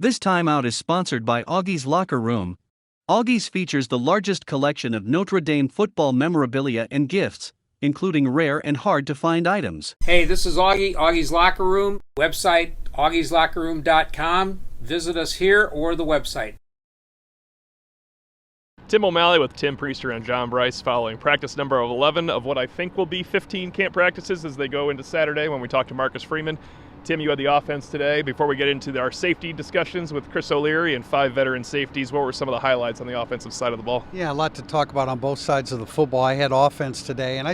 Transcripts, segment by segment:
This timeout is sponsored by Augie's Locker Room. Augie's features the largest collection of Notre Dame football memorabilia and gifts, including rare and hard-to-find items. Hey, this is Augie, Augie's Locker Room. Website, augieslockerroom.com. Visit us here or the website. Tim O'Malley with Tim Priester and John Brice following practice number 11 of what I think will be 15 camp practices as they go into Saturday when we talk to Marcus Freeman. Tim, you had the offense today. Before we get into our safety discussions with Chris O'Leary and 5 veteran safeties, what were some of the highlights on the offensive side of the ball? Yeah, a lot to talk about on both sides of the football. I had offense today, and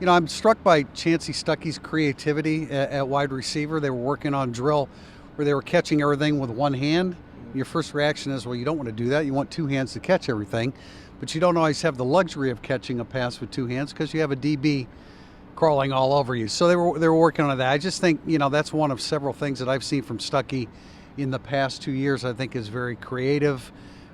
I'm struck by Chancey Stuckey's creativity at wide receiver. They were working on drill where they were catching everything with one hand. Your first reaction is, well, you don't want to do that. You want 2 hands to catch everything, but you don't always have the luxury of catching a pass with 2 hands because you have a DB crawling all over you. So they were working on that. I just think, that's one of several things that I've seen from Stuckey in the past 2 years. I think is very creative,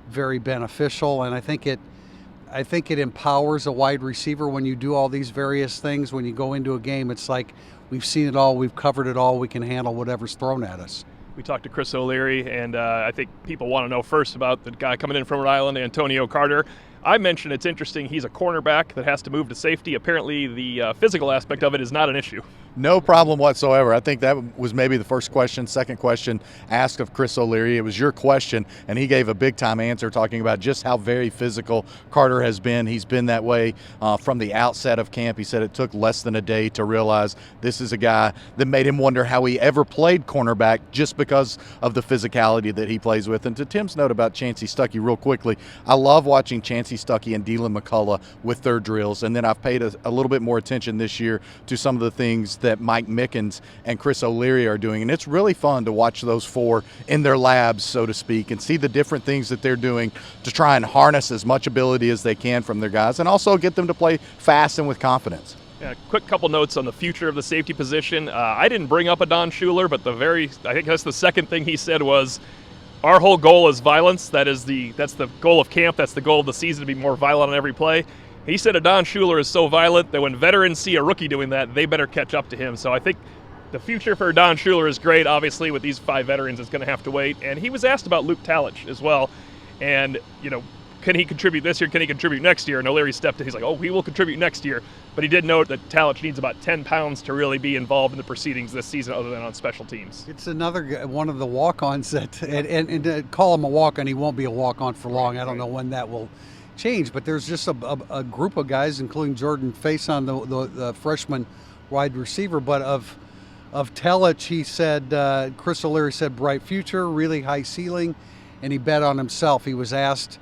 very beneficial, and I think it empowers a wide receiver when you do all these various things. When you go into a game, it's like we've seen it all, we've covered it all, we can handle whatever's thrown at us. We talked to Chris O'Leary, and I think people want to know first about the guy coming in from Rhode Island, Antonio Carter. I mentioned it's interesting, he's a cornerback that has to move to safety. Apparently the physical aspect of it is not an issue. No problem whatsoever. I think that was maybe the first question, second question asked of Chris O'Leary. It was your question, and he gave a big-time answer talking about just how very physical Carter has been. He's been that way from the outset of camp. He said it took less than a day to realize this is a guy that made him wonder how he ever played cornerback just because of the physicality that he plays with. And to Tim's note about Chancey Stuckey real quickly, I love watching Chancey Stuckey and Dylan McCullough with their drills, and then I've paid a little bit more attention this year to some of the things that Mike Mickens and Chris O'Leary are doing. And it's really fun to watch those 4 in their labs, so to speak, and see the different things that they're doing to try and harness as much ability as they can from their guys and also get them to play fast and with confidence. Yeah, quick couple notes on the future of the safety position. I didn't bring up Adon Schuler, but I think that's the second thing he said was, our whole goal is violence. That's the goal of camp. That's the goal of the season, to be more violent on every play. He said Adon Schuler is so violent that when veterans see a rookie doing that, they better catch up to him. So I think the future for Adon Schuler is great. Obviously, with these 5 veterans, it's going to have to wait. And he was asked about Luke Talich as well. And, can he contribute this year? Can he contribute next year? And O'Leary stepped in. He's like, oh, he will contribute next year. But he did note that Talich needs about 10 pounds to really be involved in the proceedings this season other than on special teams. It's another one of the walk-ons that, and to call him a walk-on, he won't be a walk-on for long. I don't know when that will change, but there's just a group of guys, including Jordan Faison, the freshman wide receiver, but of Talich, he said, Chris O'Leary said bright future, really high ceiling, and he bet on himself. He was asked,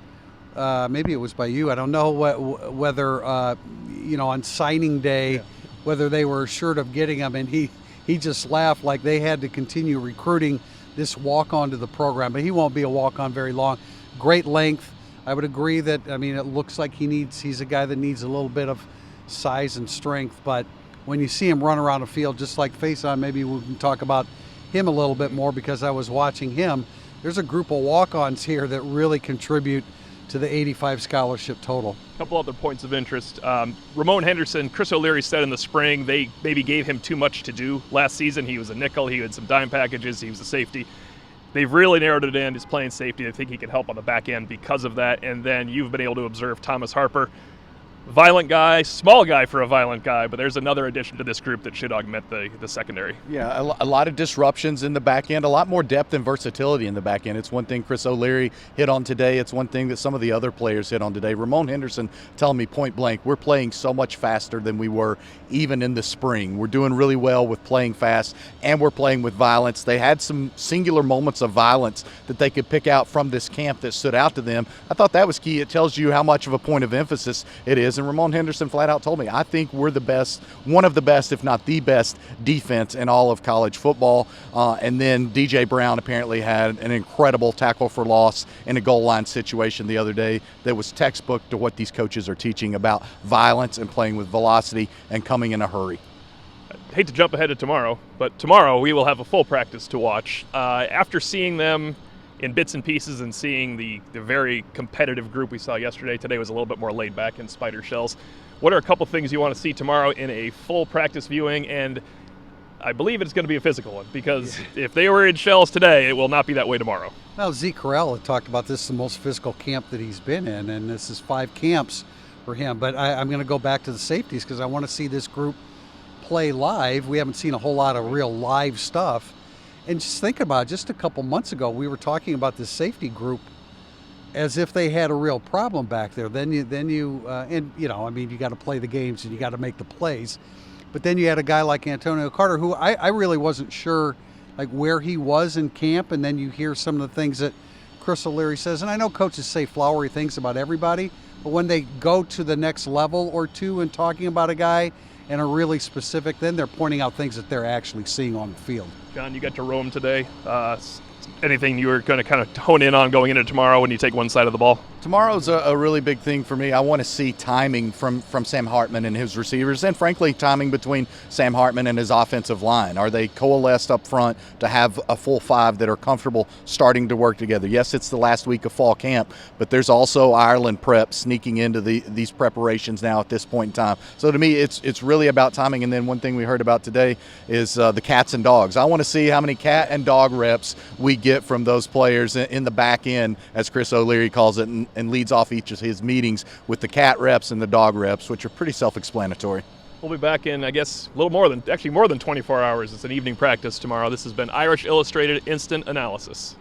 maybe it was by you, I don't know whether on signing day, whether they were assured of getting him, and he just laughed like they had to continue recruiting this walk-on to the program, but he won't be a walk-on very long. Great length. I would agree that, it looks like he's a guy that needs a little bit of size and strength, but when you see him run around the field, just like Faison, maybe we can talk about him a little bit more because I was watching him. There's a group of walk-ons here that really contribute to the 85 scholarship total. A couple other points of interest. Ramon Henderson, Chris O'Leary said in the spring they maybe gave him too much to do last season. He was a nickel, he had some dime packages, he was a safety. They've really narrowed it in. He's playing safety. I think he can help on the back end because of that. And then you've been able to observe Thomas Harper. Violent guy, small guy for a violent guy, but there's another addition to this group that should augment the secondary. Yeah, a lot of disruptions in the back end, a lot more depth and versatility in the back end. It's one thing Chris O'Leary hit on today. It's one thing that some of the other players hit on today. Ramon Henderson telling me point blank, we're playing so much faster than we were even in the spring. We're doing really well with playing fast, and we're playing with violence. They had some singular moments of violence that they could pick out from this camp that stood out to them. I thought that was key. It tells you how much of a point of emphasis it is. And Ramon Henderson flat out told me, I think we're the best, one of the best, if not the best defense in all of college football. And then DJ Brown apparently had an incredible tackle for loss in a goal line situation the other day that was textbook to what these coaches are teaching about violence and playing with velocity and coming in a hurry. I hate to jump ahead to tomorrow, but tomorrow we will have a full practice to watch. After seeing them in bits and pieces and seeing the very competitive group we saw yesterday, today was a little bit more laid back in spider shells. What are a couple things you want to see tomorrow in a full practice viewing? And I believe it's going to be a physical one, because if they were in shells today, it will not be that way tomorrow. Well, Zeke Corral had talked about this is the most physical camp that he's been in, and this is 5 camps for him. But I'm going to go back to the safeties because I want to see this group play live. We haven't seen a whole lot of real live stuff. And just think about it, just a couple months ago, we were talking about this safety group as if they had a real problem back there. Then you got to play the games and you got to make the plays. But then you had a guy like Antonio Carter, who I really wasn't sure like where he was in camp, and then you hear some of the things that Chris O'Leary says. And I know coaches say flowery things about everybody, but when they go to the next level or two in talking about a guy and are really specific, then they're pointing out things that they're actually seeing on the field. John, you got to roam today. Anything you were going to kind of hone in on going into tomorrow when you take one side of the ball? Tomorrow's a really big thing for me. I want to see timing from Sam Hartman and his receivers, and frankly, timing between Sam Hartman and his offensive line. Are they coalesced up front to have a full 5 that are comfortable starting to work together? Yes, it's the last week of fall camp, but there's also Ireland prep sneaking into these preparations now at this point in time. So to me, it's really about timing. And then one thing we heard about today is the cats and dogs. I want to see how many cat and dog reps we get from those players in the back end, as Chris O'Leary calls it, and leads off each of his meetings with the cat reps and the dog reps, which are pretty self-explanatory. We'll be back in, I guess, more than 24 hours. It's an evening practice tomorrow. This has been Irish Illustrated Instant Analysis.